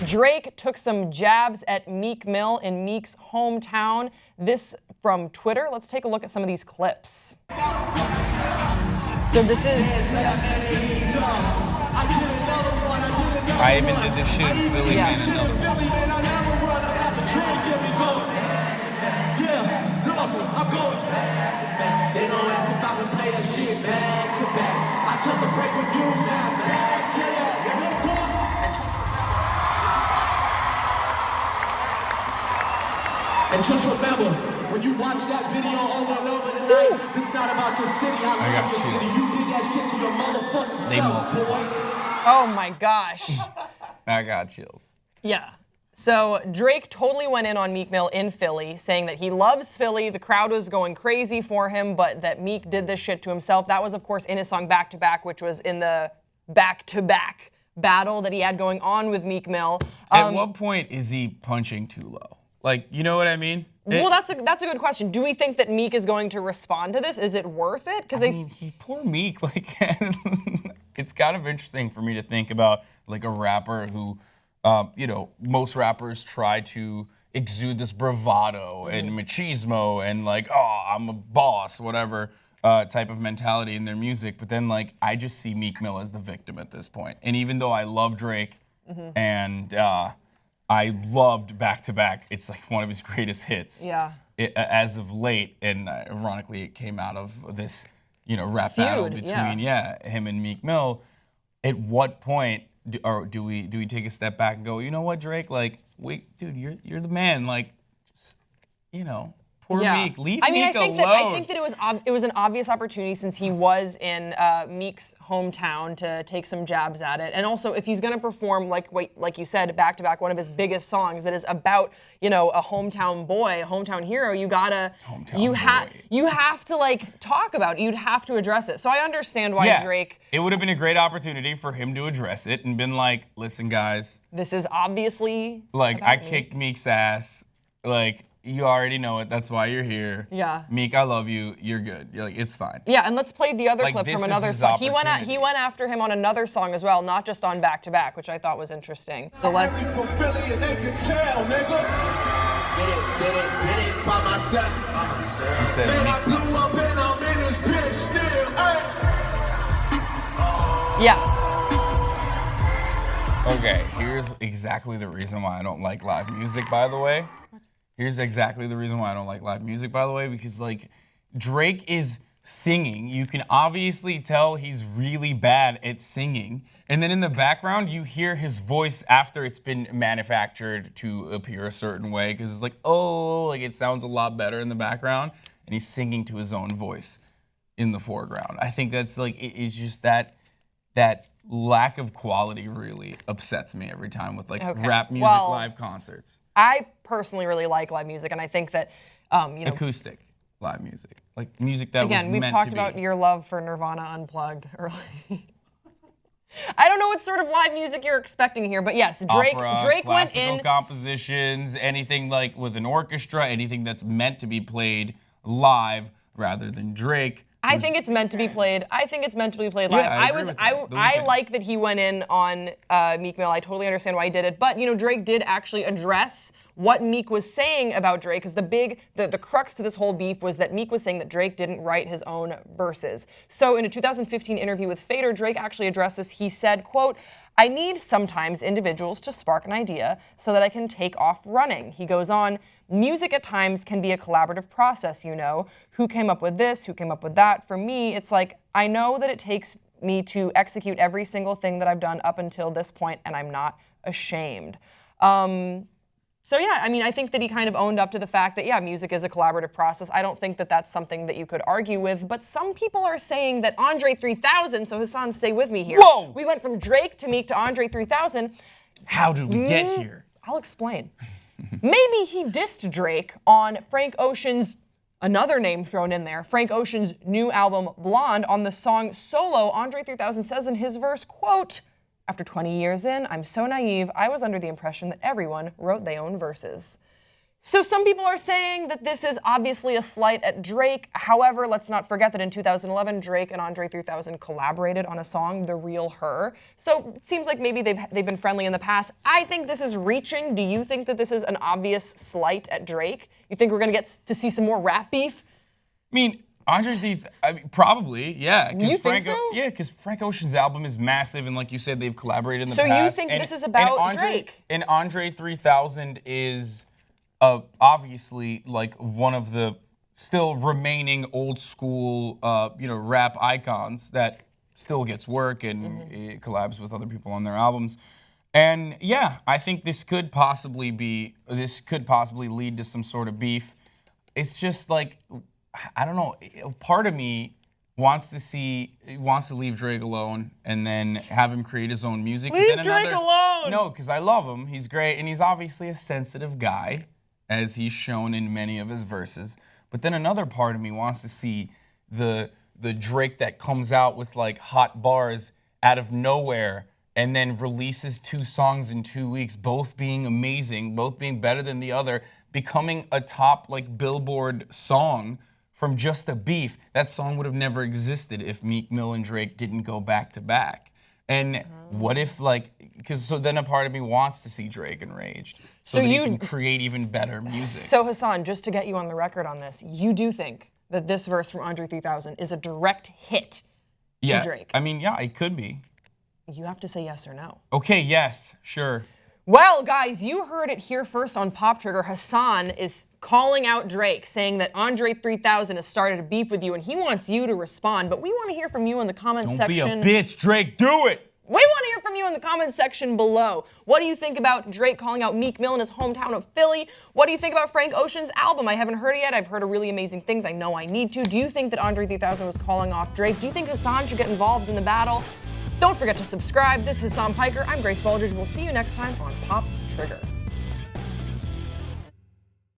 Drake took some jabs at Meek Mill in Meek's hometown. This from Twitter. Let's take a look at some of these clips. So this is... I even did this shit in Philly, Yeah. man. Another one. They don't ask if I can play that shit back to back. I took a break with you now, back to that. And just remember, when you watch that video over and over tonight, it's not about your city. I love your city. You did that shit to your motherfucking self, boy. Oh my gosh. I got chills. Yeah. So Drake totally went in on Meek Mill in Philly, saying that he loves Philly. The crowd was going crazy for him, but that Meek did this shit to himself. That was, of course, in his song Back to Back, which was in the back-to-back battle that he had going on with Meek Mill. At what point is he punching too low? Like, you know what I mean? Well, that's a good question. Do we think that Meek is going to respond to this? Is it worth it? Because I mean, poor Meek. Like, it's kind of interesting for me to think about like a rapper who, you know, most rappers try to exude this bravado and machismo and like, oh, I'm a boss, whatever type of mentality in their music. But then like, I just see Meek Mill as the victim at this point. And even though I love Drake and I loved Back to Back, it's like one of his greatest hits. Yeah. As of late, and ironically, it came out of this, you know, rap battle between him and Meek Mill. At what point do we take a step back and go, you know what, Drake? Like, wait, dude, you're the man. Like, just, you know, poor Meek. Leave Meek alone. I think that it was an obvious opportunity since he was in Meek's hometown to take some jabs at it. And also, if he's gonna perform like you said, back to back, one of his biggest songs that is about, you know, a hometown boy, a hometown hero, you have to like talk about it. You'd have to address it. So I understand why Drake. It would have been a great opportunity for him to address it and been like, listen, guys. This is obviously like I kicked Meek's ass. Like, you already know it. That's why you're here. Yeah. Meek, I love you. You're good. You're like, it's fine. Yeah, and let's play the other like, clip this from is another his song. He went opportunity. after him on another song as well, not just on Back to Back, which I thought was interesting. So let's. From Philly and they can tell, nigga. Did it by myself. He said Man, I Meek's not. blew up and I'm in this bitch still. Yeah. Okay, here's exactly the reason why I don't like live music, by the way. Here's exactly the reason why I don't like live music, by the way, because like Drake is singing. You can obviously tell he's really bad at singing. And then in the background, you hear his voice after it's been manufactured to appear a certain way, because it's like, oh, like it sounds a lot better in the background. And he's singing to his own voice in the foreground. I think that's like, it's just that lack of quality really upsets me every time with like rap music live concerts. I personally really like live music, and I think that, you know, acoustic live music, like music that was meant to be. Again, we've talked about your love for Nirvana Unplugged early. I don't know what sort of live music you're expecting here, but yes, Drake went in. Compositions, anything like with an orchestra, anything that's meant to be played live rather than Drake. I think it's meant to be played. I think it's meant to be played live. Yeah, I like that he went in on Meek Mill. I totally understand why he did it. But you know, Drake did actually address what Meek was saying about Drake, because the crux to this whole beef was that Meek was saying that Drake didn't write his own verses. So in a 2015 interview with Fader, Drake actually addressed this. He said, quote, "I need sometimes individuals to spark an idea so that I can take off running." He goes on, "Music at times can be a collaborative process, you know. Who came up with this? Who came up with that? For me, it's like, I know that it takes me to execute every single thing that I've done up until this point, and I'm not ashamed." So yeah, I mean, I think that he kind of owned up to the fact that, yeah, music is a collaborative process. I don't think that that's something that you could argue with, but some people are saying that Andre 3000, so Hassan, stay with me here. Whoa! We went from Drake to Meek to Andre 3000. How did we get here? I'll explain. Maybe he dissed Drake on Frank Ocean's, another name thrown in there, Frank Ocean's new album, Blonde, on the song Solo. Andre 3000 says in his verse, quote, "After 20 years in, I'm so naive, I was under the impression that everyone wrote their own verses." So some people are saying that this is obviously a slight at Drake. However, let's not forget that in 2011, Drake and Andre 3000 collaborated on a song, The Real Her. So it seems like maybe they've been friendly in the past. I think this is reaching. Do you think that this is an obvious slight at Drake? You think we're going to get to see some more rap beef? I mean, probably, yeah. You think so? Yeah, because Frank Ocean's album is massive, and like you said, they've collaborated in the past. So you think this is about Drake? And Andre 3000 is obviously like one of the still remaining old school, rap icons that still gets work and it collabs with other people on their albums. And yeah, I think this could possibly lead to some sort of beef. It's just like, I don't know. Part of me wants to leave Drake alone and then have him create his own music. Leave Drake alone! No, because I love him. He's great, and he's obviously a sensitive guy, as he's shown in many of his verses. But then another part of me wants to see the Drake that comes out with like hot bars out of nowhere and then releases 2 songs in 2 weeks, both being amazing, both being better than the other, becoming a top like Billboard song. From just a beef, that song would have never existed if Meek Mill and Drake didn't go back to back. And what if so then a part of me wants to see Drake enraged so that he can create even better music. So Hassan, just to get you on the record on this, you do think that this verse from Andre 3000 is a direct hit to Drake? I mean, yeah, it could be. You have to say yes or no. Okay, yes, sure. Well, guys, you heard it here first on Pop Trigger. Hassan is calling out Drake, saying that Andre 3000 has started a beef with you, and he wants you to respond. But we want to hear from you in the comment section. Don't be a bitch, Drake. Do it. We want to hear from you in the comment section below. What do you think about Drake calling out Meek Mill in his hometown of Philly? What do you think about Frank Ocean's album? I haven't heard it yet. I've heard really amazing things. I know I need to. Do you think that Andre 3000 was calling off Drake? Do you think Hassan should get involved in the battle? Don't forget to subscribe. This is Hassan Piker. I'm Grace Baldridge. We'll see you next time on Pop Trigger.